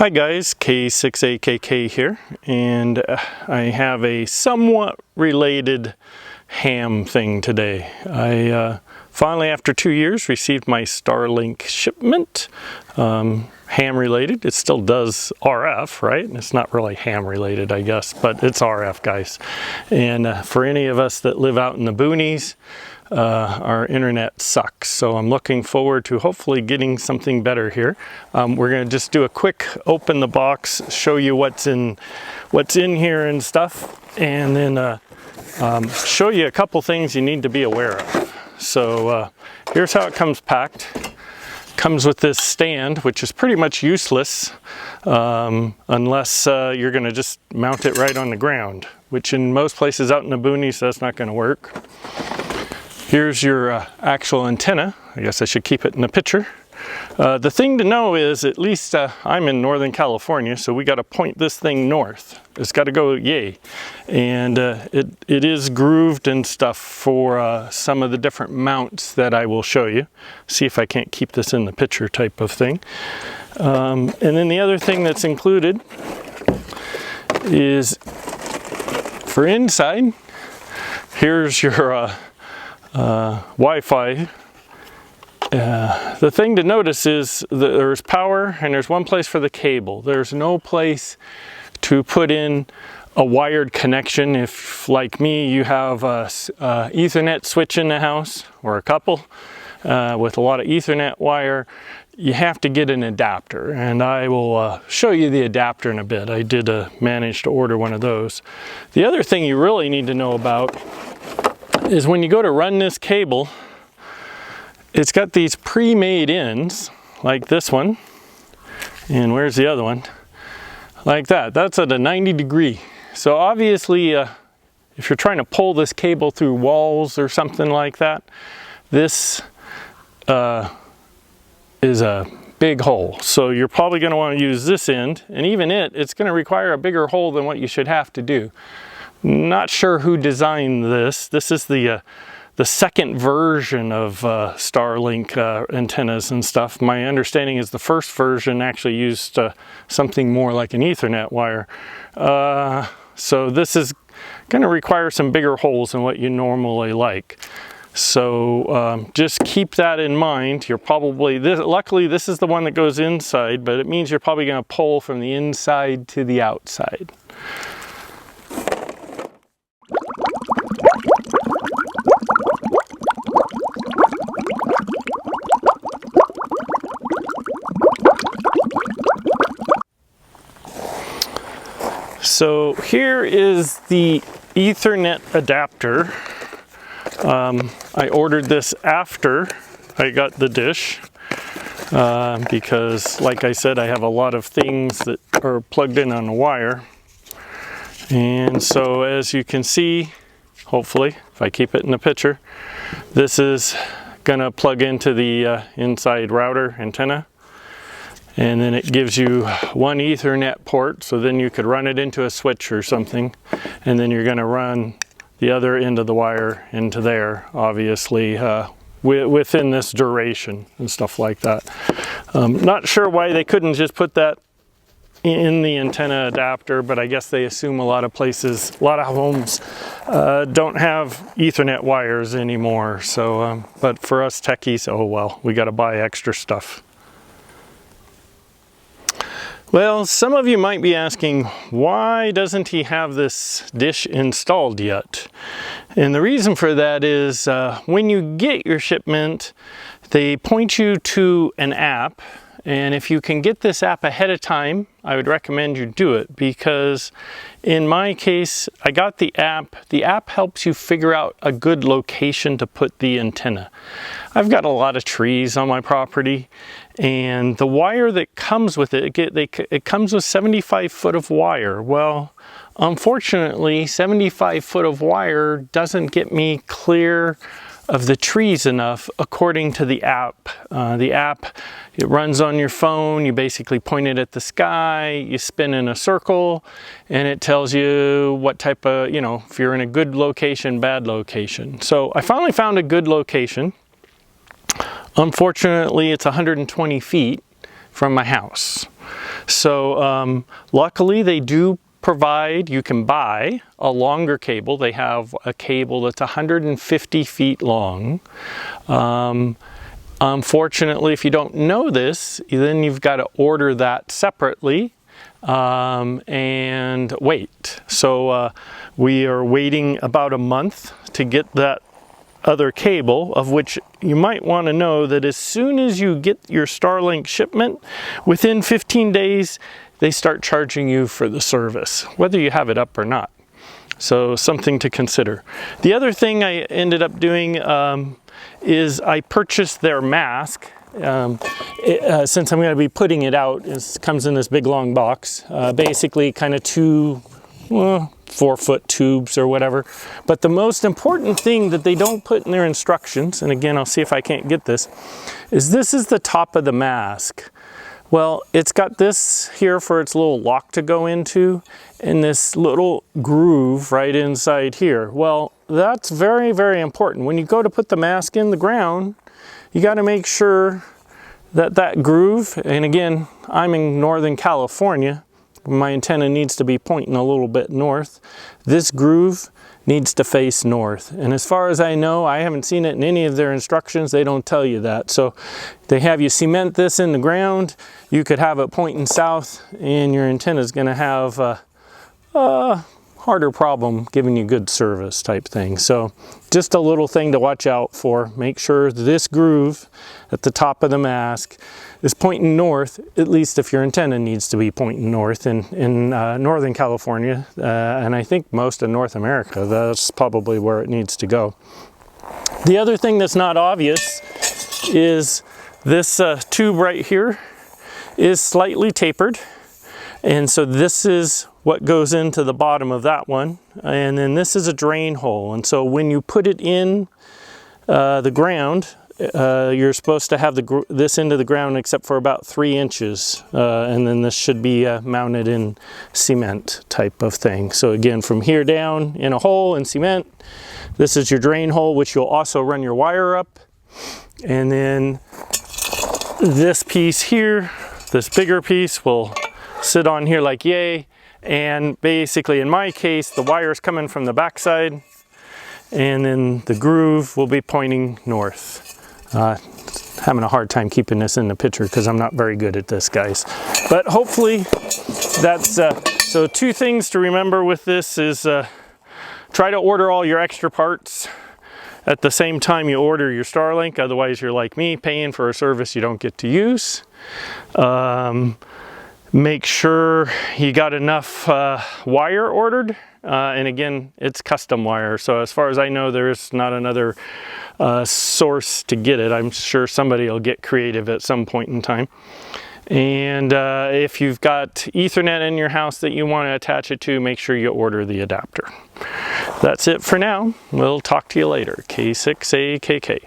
Hi guys, K6AKK here, and I have a somewhat related ham thing today. I finally, after 2 years, received my Starlink shipment. Ham related. It still does RF, right? It's not really ham related, I guess, but it's RF, guys. And for any of us that live out in the boonies, our internet sucks, so I'm looking forward to hopefully getting something better here. We're going to just do a quick open the box, show you what's in here and stuff, and then show you a couple things you need to be aware of. So here's how it comes packed. Comes with this stand, which is pretty much useless unless you're going to just mount it right on the ground, which in most places out in the boonies that's not going to work. Here's your actual antenna. I guess I should keep it in the picture. The thing to know is, at least I'm in Northern California, so we got to point this thing north. It's got to go yay. And it is grooved and stuff for some of the different mounts that I will show you. See if I can't keep this in the picture type of thing. And then the other thing that's included is for inside, here's your Wi-Fi. The thing to notice is that there's power and there's one place for the cable. There's no place to put in a wired connection. If, like me, you have a Ethernet switch in the house, or a couple, with a lot of Ethernet wire, you have to get an adapter, and I will show you the adapter in a bit. I did manage to order one of those. The other thing you really need to know about is when you go to run this cable, it's got these pre-made ends, like this one, and where's the other one? Like that. That's at a 90 degree. So obviously, if you're trying to pull this cable through walls or something like that, this is a big hole. So you're probably going to want to use this end, and even it's going to require a bigger hole than what you should have to do. Not sure who designed this. This is the second version of Starlink antennas and stuff. My understanding is the first version actually used something more like an Ethernet wire. So this is going to require some bigger holes than what you normally like. So just keep that in mind. You're probably, luckily this is the one that goes inside, but it means you're probably going to pull from the inside to the outside. So here is the Ethernet adapter. I ordered this after I got the dish because, like I said, I have a lot of things that are plugged in on the wire. And so as you can see, hopefully, if I keep it in the picture, this is gonna plug into the inside router antenna. And then it gives you one Ethernet port, so then you could run it into a switch or something, and then you're going to run the other end of the wire into there, obviously, within this duration and stuff like that. Not sure why they couldn't just put that in the antenna adapter, but I guess they assume a lot of places, a lot of homes don't have Ethernet wires anymore. So, but for us techies, oh well, we got to buy extra stuff. Well, some of you might be asking, why doesn't he have this dish installed yet? And the reason for that is when you get your shipment, they point you to an app. And if you can get this app ahead of time, I would recommend you do it, because in my case, I got the app. The app helps you figure out a good location to put the antenna. I've got a lot of trees on my property, and the wire that comes with it, it comes with 75 foot of wire. Well, unfortunately, 75 foot of wire doesn't get me clear of the trees enough according to the app. The app, it runs on your phone. You basically point it at the sky, you spin in a circle, and it tells you what type of, you know, if you're in a good location, bad location. So I finally found a good location. Unfortunately, it's 120 feet from my house. So luckily they do provide, you can buy a longer cable. They have a cable that's 150 feet long. Unfortunately, if you don't know this, then you've got to order that separately and wait. So we are waiting about a month to get that other cable, of which you might want to know that as soon as you get your Starlink shipment, within 15 days, they start charging you for the service, whether you have it up or not. So something to consider. The other thing I ended up doing is I purchased their mask. Since I'm going to be putting it out, it comes in this big long box, basically kind of two 4-foot tubes or whatever. But the most important thing that they don't put in their instructions, and again I'll see if I can't get this is the top of the mask. Well, it's got this here for its little lock to go into, and this little groove right inside here. Well, that's very, very important. When you go to put the mask in the ground, you got to make sure that that groove, and again, I'm in Northern California, my antenna needs to be pointing a little bit north. This groove needs to face north. And as far as I know, I haven't seen it in any of their instructions, they don't tell you that. So they have you cement this in the ground, you could have it pointing south, and your antenna is going to have a harder problem giving you good service type thing. So just a little thing to watch out for. Make sure this groove at the top of the mask is pointing north, at least if your antenna needs to be pointing north in Northern California, and I think most of North America, that's probably where it needs to go. The other thing that's not obvious is this tube right here is slightly tapered, and so this is what goes into the bottom of that one, and then this is a drain hole, and so when you put it in the ground, you're supposed to have this into the ground except for about 3 inches, and then this should be mounted in cement type of thing. So again, from here down in a hole in cement, this is your drain hole, which you'll also run your wire up, and then this piece here, this bigger piece, will sit on here like yay. And basically, in my case, the wire is coming from the backside, and then the groove will be pointing north. Having a hard time keeping this in the picture because I'm not very good at this, guys. But hopefully that's, so 2 things to remember with this is try to order all your extra parts at the same time you order your Starlink. Otherwise, you're like me, paying for a service you don't get to use. Make sure you got enough wire ordered, and again, it's custom wire, so as far as I know, there's not another source to get it. I'm sure somebody will get creative at some point in time. And if you've got Ethernet in your house that you want to attach it to, make sure you order the adapter. That's it for now. We'll talk to you later. K6AKK.